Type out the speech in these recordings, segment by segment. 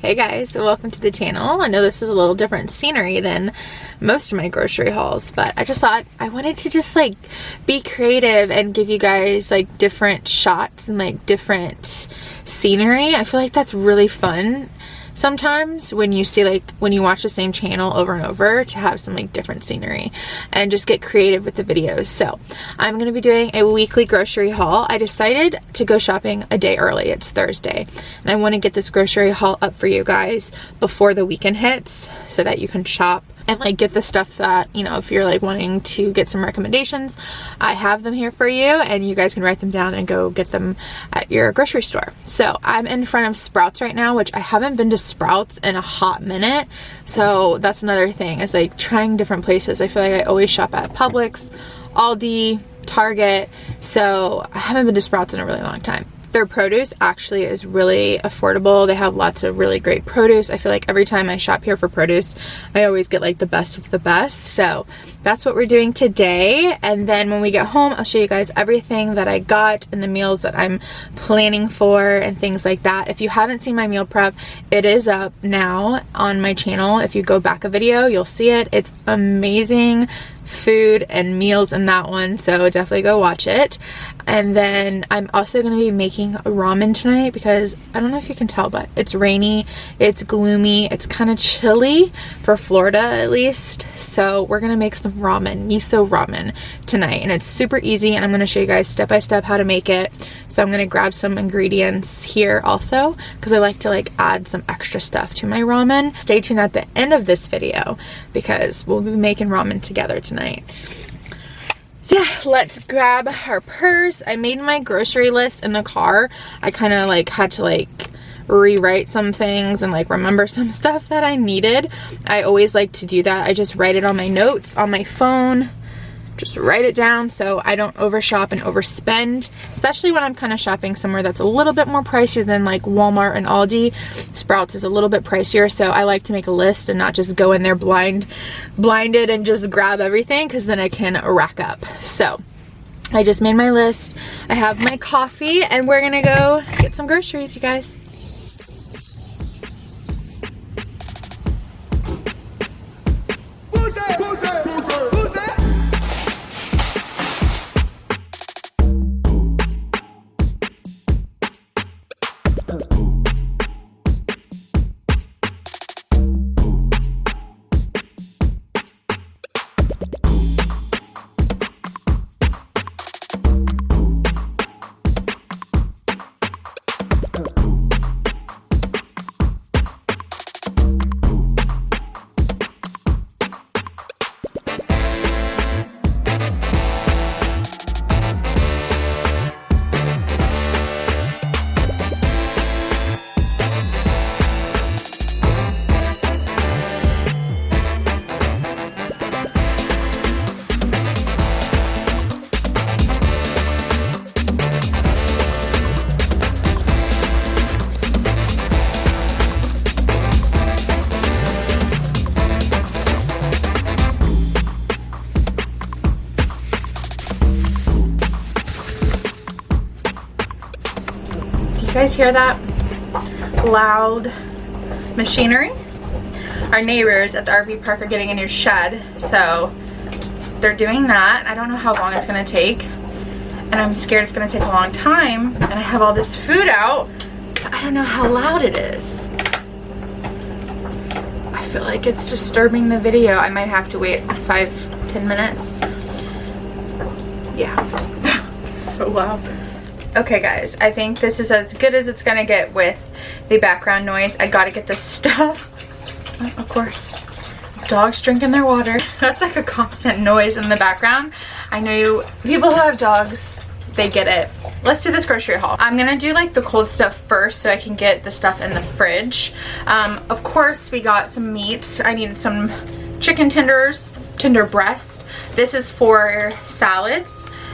Hey guys, welcome to the channel. I know this is a little different scenery than most of my grocery hauls, but I just thought I wanted to just like be creative and give you guys like different shots and like different scenery. I feel like that's really fun sometimes when you see like when you watch the same channel over and over, to have some like different scenery and just get creative with the videos. So I'm gonna be doing a weekly grocery haul. I decided to go shopping a day early. It's Thursday and I want to get this grocery haul up for you guys before the weekend hits so that you can shop and like get the stuff that, you know, if you're like wanting to get some recommendations, I have them here for you and you guys can write them down and go get them at your grocery store. So I'm in front of Sprouts right now, which I haven't been to Sprouts in a hot minute. So that's another thing, is like trying different places. I feel like I always shop at Publix, Aldi, Target. So I haven't been to Sprouts in a really long time. Their produce actually is really affordable. They have lots of really great produce. I feel like every time I shop here for produce, I always get like the best of the best. So that's what we're doing today. And then when we get home, I'll show you guys everything that I got and the meals that I'm planning for and things like that. If you haven't seen my meal prep, it is up now on my channel. If you go back a video, you'll see it. It's amazing food and meals in that one, so definitely go watch it. And then I'm also going to be making ramen tonight because I don't know if you can tell, but it's rainy, it's gloomy, it's kind of chilly for Florida at least. So we're going to make some ramen, miso ramen tonight, and it's super easy, and I'm going to show you guys step by step how to make it. So I'm going to grab some ingredients here also because I like to like add some extra stuff to my ramen. Stay tuned at the end of this video because we'll be making ramen together tonight. So yeah, let's grab our purse. I made my grocery list in the car. I kind of like had to like rewrite some things and like remember some stuff that I needed. I always like to do that. I just write it on my notes on my phone. Just write it down so I don't overshop and overspend, especially when I'm kind of shopping somewhere that's a little bit more pricey than like Walmart and Aldi. Sprouts is a little bit pricier, so I like to make a list and not just go in there blinded and just grab everything, because then I can rack up. So I just made my list. I have my coffee and we're gonna go get some groceries, you guys. You guys hear that loud machinery? Our neighbors at the RV park are getting a new shed, so they're doing that. I don't know how long it's gonna take, and I'm scared it's gonna take a long time, and I have all this food out, but I don't know how loud it is. I feel like it's disturbing the video. I might have to wait 5-10 minutes. Yeah, it's so loud. Okay guys, I think this is as good as it's gonna get with the background noise. I gotta get this stuff. Oh, of course, dogs drinking their water. That's like a constant noise in the background. I know people who have dogs, they get it. Let's do this grocery haul. I'm gonna do like the cold stuff first so I can get the stuff in the fridge. Of course, we got some meat. I needed some chicken tenders, tender breast. This is for salads.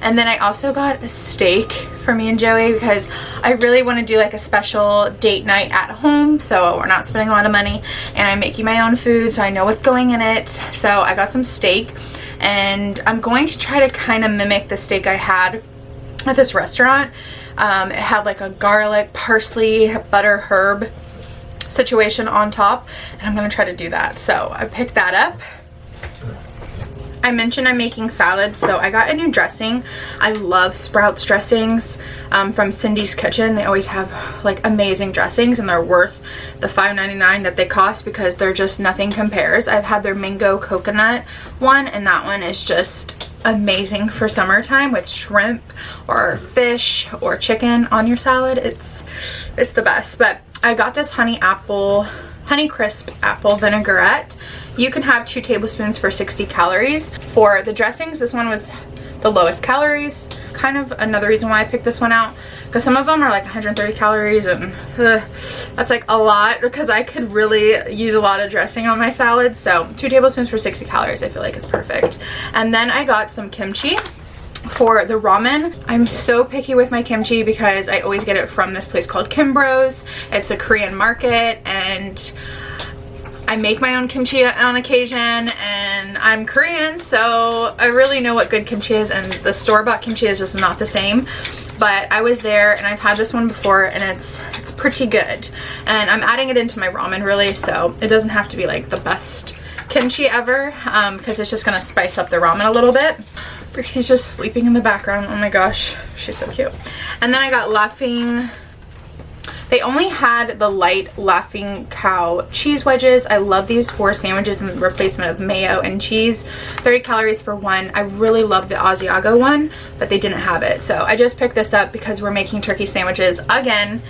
And then I also got a steak for me and Joey because I really want to do like a special date night at home, so we're not spending a lot of money, and I'm making my own food so I know what's going in it. So I got some steak, and I'm going to try to kind of mimic the steak I had at this restaurant. It had like a garlic, parsley, butter, herb situation on top, and I'm gonna try to do that. So I picked that up. I mentioned I'm making salads, so I got a new dressing. I love Sprouts dressings from Cindy's Kitchen. They always have like amazing dressings, and they're worth the $5.99 that they cost because they're just nothing compares. I've had their mango coconut one, and that one is just amazing for summertime with shrimp or fish or chicken on your salad. It's the best. But I got this honey crisp apple vinaigrette. You can have 2 tablespoons for 60 calories. For the dressings, this one was the lowest calories. Kind of another reason why I picked this one out, because some of them are like 130 calories, and that's like a lot, because I could really use a lot of dressing on my salad. So 2 tablespoons for 60 calories I feel like is perfect. And then I got some kimchi for the ramen. I'm so picky with my kimchi because I always get it from this place called Kim Bros. It's a Korean market, and I make my own kimchi on occasion, and I'm Korean, so I really know what good kimchi is, and the store-bought kimchi is just not the same. But I was there, and I've had this one before, and it's pretty good. And I'm adding it into my ramen, really, so it doesn't have to be like the best kimchi ever, because it's just gonna spice up the ramen a little bit. Brixie's just sleeping in the background. Oh my gosh, she's so cute. And then I got they only had the light Laughing Cow cheese wedges. I love these for sandwiches in replacement of mayo and cheese. 30 calories for one. I really love the Asiago one, but they didn't have it. So I just picked this up because we're making turkey sandwiches again.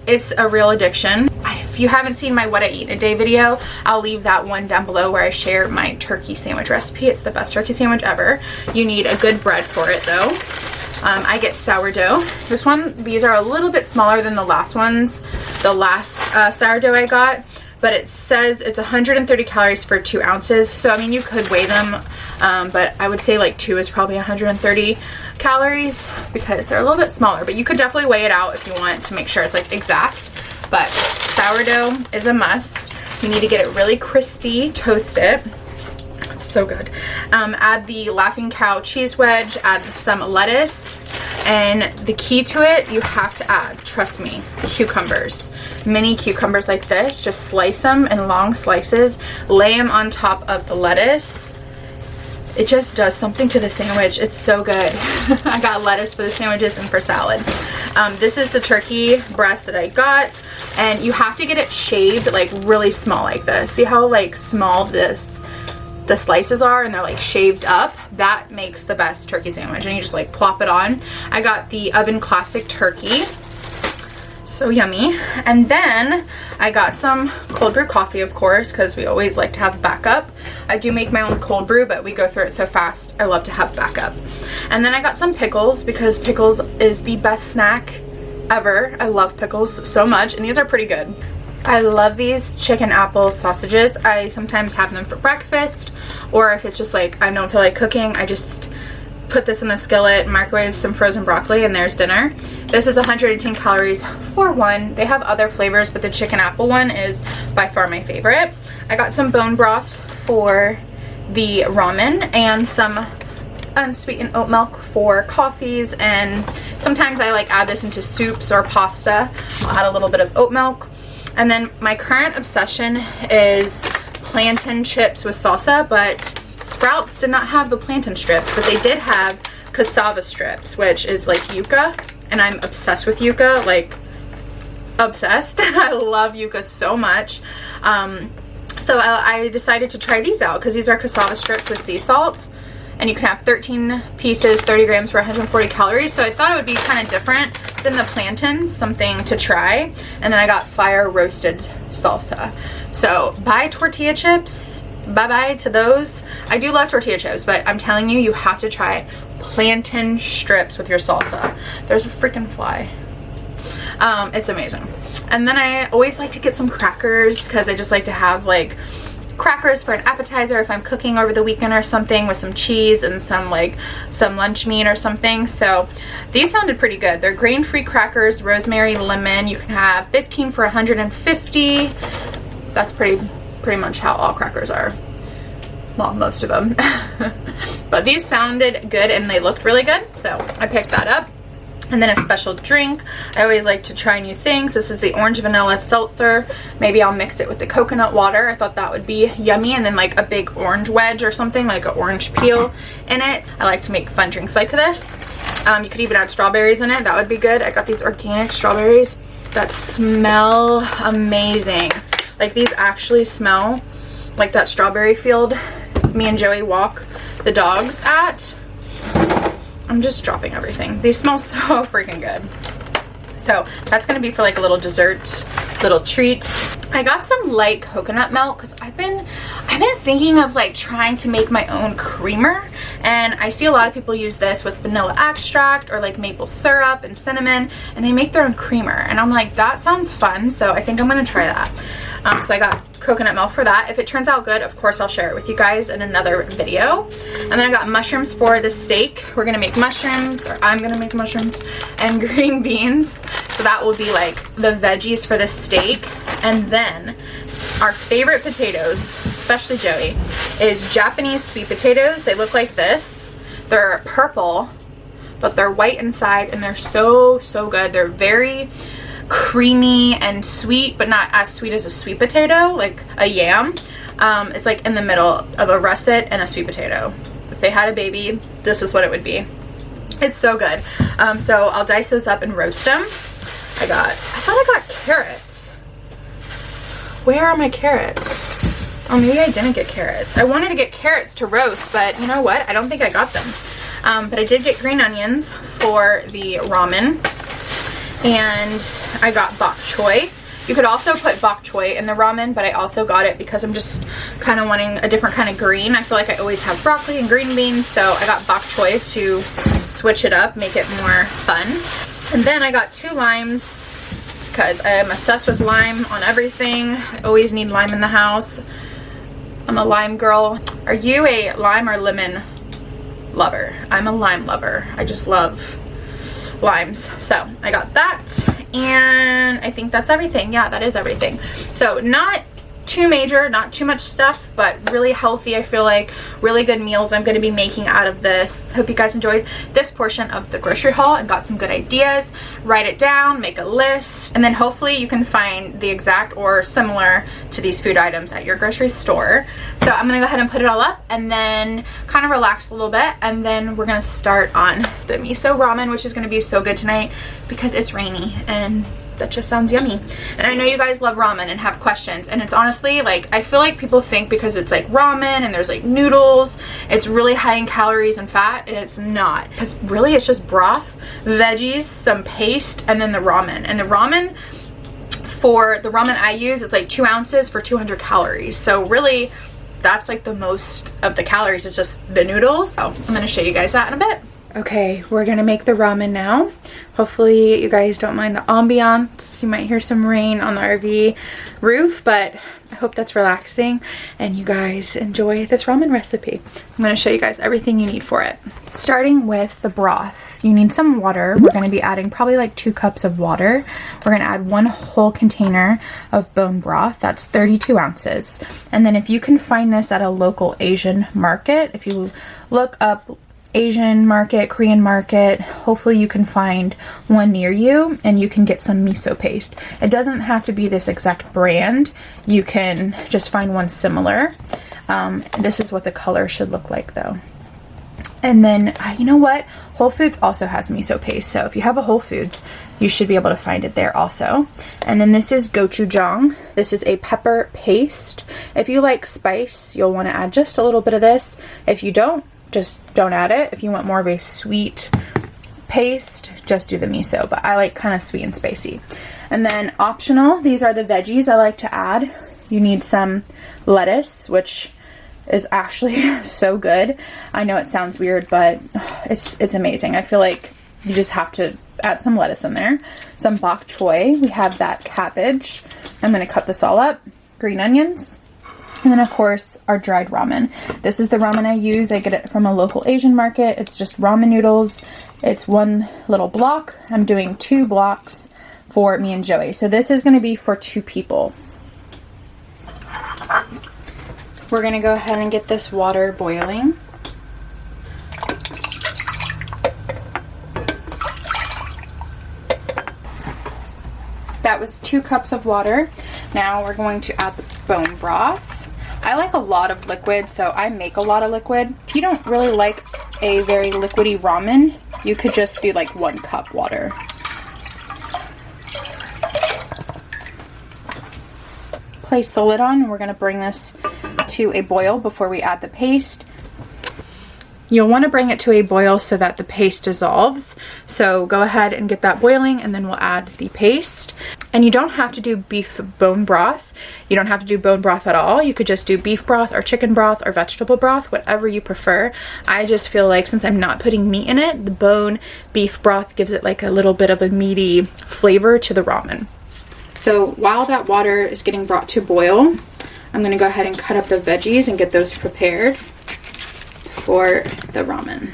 It's a real addiction. If you haven't seen my What I Eat in a Day video, I'll leave that one down below where I share my turkey sandwich recipe. It's the best turkey sandwich ever. You need a good bread for it though. I get sourdough. These are a little bit smaller than the last ones, the last sourdough I got, but it says it's 130 calories for 2 ounces. So I mean, you could weigh them, but I would say like 2 is probably 130 calories because they're a little bit smaller, but you could definitely weigh it out if you want to make sure it's like exact. But sourdough is a must. You need to get it really crispy, toast it. So good. Add the Laughing Cow cheese wedge, add some lettuce, and the key to it, you have to add, trust me, cucumbers. Mini cucumbers like this, just slice them in long slices, lay them on top of the lettuce. It just does something to the sandwich. It's so good. I got lettuce for the sandwiches and for salad. This is the turkey breast that I got, and you have to get it shaved like really small like this. See how like small the slices are, and they're like shaved up? That makes the best turkey sandwich, and you just like plop it on. I got the Oven Classic turkey. So yummy. And then I got some cold brew coffee, of course, because we always like to have backup. I do make my own cold brew, but we go through it so fast, I love to have backup. And then I got some pickles, because pickles is the best snack ever. I love pickles so much, and these are pretty good. I love these chicken apple sausages. I sometimes have them for breakfast, or if it's just like I don't feel like cooking, I just put this in the skillet, microwave some frozen broccoli, and there's dinner. This is 110 calories for one. They have other flavors, but the chicken apple one is by far my favorite. I got some bone broth for the ramen and some unsweetened oat milk for coffees, and sometimes I like add this into soups or pasta. I'll add a little bit of oat milk. And then my current obsession is plantain chips with salsa, but Sprouts did not have the plantain strips, but they did have cassava strips, which is like yuca, and I'm obsessed with yuca, like obsessed. I love yuca so much. So I decided to try these out because these are cassava strips with sea salt, and you can have 13 pieces, 30 grams for 140 calories. So I thought it would be kind of different than the plantains, something to try. And then I got fire roasted salsa. So buy tortilla chips, bye-bye to those. I do love tortilla chips, but I'm telling you, you have to try plantain strips with your salsa. There's a freaking fly. It's amazing. And then I always like to get some crackers because I just like to have like crackers for an appetizer if I'm cooking over the weekend or something, with some cheese and some lunch meat or something. So these sounded pretty good. They're grain-free crackers, rosemary, lemon. You can have 15 for 150. That's pretty much how all crackers are. Well, most of them. But these sounded good and they looked really good, so I picked that up. And then a special drink. I always like to try new things. This is the orange vanilla seltzer. Maybe I'll mix it with the coconut water. I thought that would be yummy. And then like a big orange wedge or something, like an orange peel in it. I like to make fun drinks like this. You could even add strawberries in it. That would be good. I got these organic strawberries that smell amazing. Like these actually smell like that strawberry field me and Joey walk the dogs at. I'm just dropping everything. These smell so freaking good. So that's gonna be for like a little dessert, little treats. I got some light coconut milk because I've been thinking of like trying to make my own creamer, and I see a lot of people use this with vanilla extract or like maple syrup and cinnamon, and they make their own creamer, and I'm like, that sounds fun. So I think I'm gonna try that. So I got coconut milk for that. If it turns out good, of course I'll share it with you guys in another video. And then I got mushrooms for the steak. We're gonna make mushrooms, or I'm gonna make mushrooms, and green beans. So that will be like the veggies for the steak. And then our favorite potatoes, especially Joey, is Japanese sweet potatoes. They look like this. They're purple, but they're white inside, and they're so good. They're very creamy and sweet, but not as sweet as a sweet potato, like a yam. It's like in the middle of a russet and a sweet potato. If they had a baby, this is what it would be. It's so good. So I'll dice those up and roast them. I thought I got carrots. Where are my carrots? Oh, maybe I didn't get carrots. I wanted to get carrots to roast, but you know what? I don't think I got them. But I did get green onions for the ramen. And I got bokchoy. You could also put bokchoy in the ramen, but I also got it because I'm just kind of wanting a different kind of green. I feel like I always have broccoli and green beans, so I got bokchoy to switch it up, make it more fun. And then I got 2 limes because I am obsessed with lime on everything. I always need lime in the house. I'm a lime girl. Are you a lime or lemon lover? I'm a lime lover. I just love limes. So I got that, and I think that's everything. Yeah, that is everything. So not too major, not too much stuff, but really healthy. I feel like really good meals I'm going to be making out of this. Hope you guys enjoyed this portion of the grocery haul and got some good ideas. Write it down, make a list, and then hopefully you can find the exact or similar to these food items at your grocery store. So I'm gonna go ahead and put it all up and then kind of relax a little bit, and then we're gonna start on the miso ramen, which is gonna be so good tonight because it's rainy and that just sounds yummy. And I know you guys love ramen and have questions, and it's honestly like, I feel like people think because it's like ramen and there's like noodles, it's really high in calories and fat, and it's not, because really it's just broth, veggies, some paste, and then the ramen. And the ramen, for the ramen I use, it's like 2 ounces for 200 calories. So really that's like the most of the calories, it's just the noodles. So I'm gonna show you guys that in a bit. Okay, we're gonna make the ramen now. Hopefully you guys don't mind the ambiance. You might hear some rain on the RV roof, but I hope that's relaxing and you guys enjoy this ramen recipe. I'm gonna show you guys everything you need for it. Starting with the broth, you need some water. We're gonna be adding probably like 2 cups of water. We're gonna add 1 whole container of bone broth. That's 32 ounces. And then if you can find this at a local Asian market, if you look up Asian market, Korean market, hopefully you can find one near you and you can get some miso paste. It doesn't have to be this exact brand. You can just find one similar. This is what the color should look like though. And then, you know what? Whole Foods also has miso paste. So if you have a Whole Foods, you should be able to find it there also. And then this is Gochujang. This is a pepper paste. If you like spice, you'll want to add just a little bit of this. If you don't, just don't add it. If you want more of a sweet paste, just do the miso, but I like kind of sweet and spicy. And then optional, these are the veggies I like to add. You need some lettuce, which is actually so good. I know it sounds weird, but it's amazing. I feel like you just have to add some lettuce in there. Some bok choy. We have that cabbage. I'm going to cut this all up. Green onions. And then of course our dried ramen. This is the ramen I use. I get it from a local Asian market. It's just ramen noodles. It's 1 little block. I'm doing 2 blocks for me and Joey. So this is going to be for 2 people. We're going to go ahead and get this water boiling. 2 cups of water. Now we're going to add the bone broth. I like a lot of liquid, so I make a lot of liquid. If you don't really like a very liquidy ramen, you could just do like 1 cup water. Place the lid on, and we're going to bring this to a boil before we add the paste. You'll want to bring it to a boil so that the paste dissolves. So go ahead and get that boiling, and then we'll add the paste. And you don't have to do beef bone broth. You don't have to do bone broth at all. You could just do beef broth or chicken broth or vegetable broth, whatever you prefer. I just feel like since I'm not putting meat in it, the bone beef broth gives it like a little bit of a meaty flavor to the ramen. So while that water is getting brought to boil, I'm going to go ahead and cut up the veggies and get those prepared for the ramen.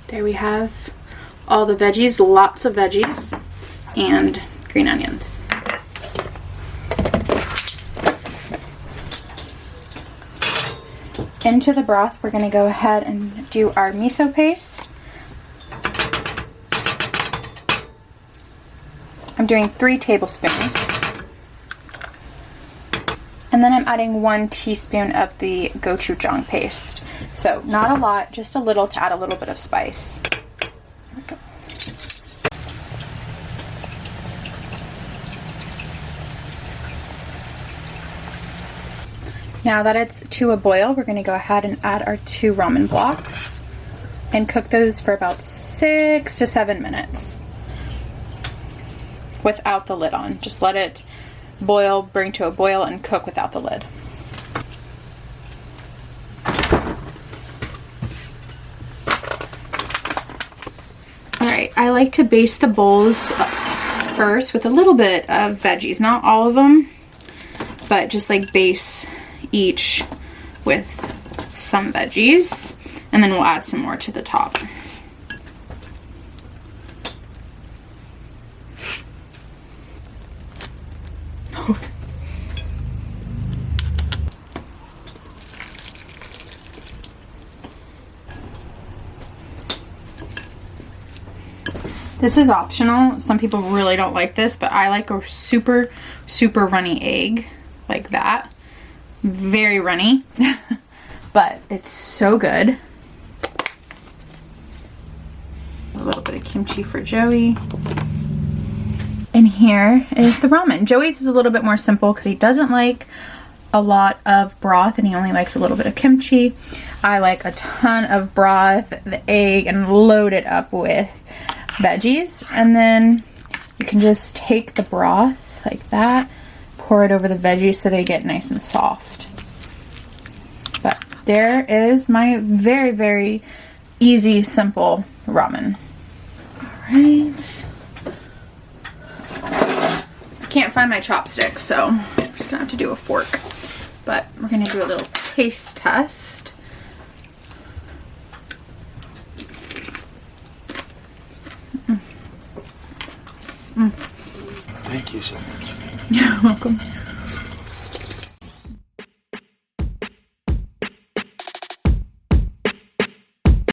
There we have all the veggies, lots of veggies, and green onions. Into the broth, we're going to go ahead and do our miso paste. I'm doing 3 tablespoons. And then I'm adding 1 teaspoon of the gochujang paste. So not a lot, just a little to add a little bit of spice. There we go. Now that it's to a boil, we're going to go ahead and add our 2 ramen blocks and cook those for about 6 to 7 minutes without the lid on. Just let it boil, bring to a boil, and cook without the lid. Alright, I like to baste the bowls first with a little bit of veggies. Not all of them, but just like base each with some veggies, and then we'll add some more to the top. This is optional. Some people really don't like this, but I like a super, super runny egg like that. Very runny, but it's so good. A little bit of kimchi for Joey. And here is the ramen. Joey's is a little bit more simple because he doesn't like a lot of broth and he only likes a little bit of kimchi. I like a ton of broth, the egg, and load it up with veggies. And then you can just take the broth like that, pour it over the veggies so they get nice and soft. But there is my very, very easy, simple ramen. Alright. I can't find my chopsticks, so I'm just gonna have to do a fork. But we're gonna do a little taste test. Thank you so much. You're welcome.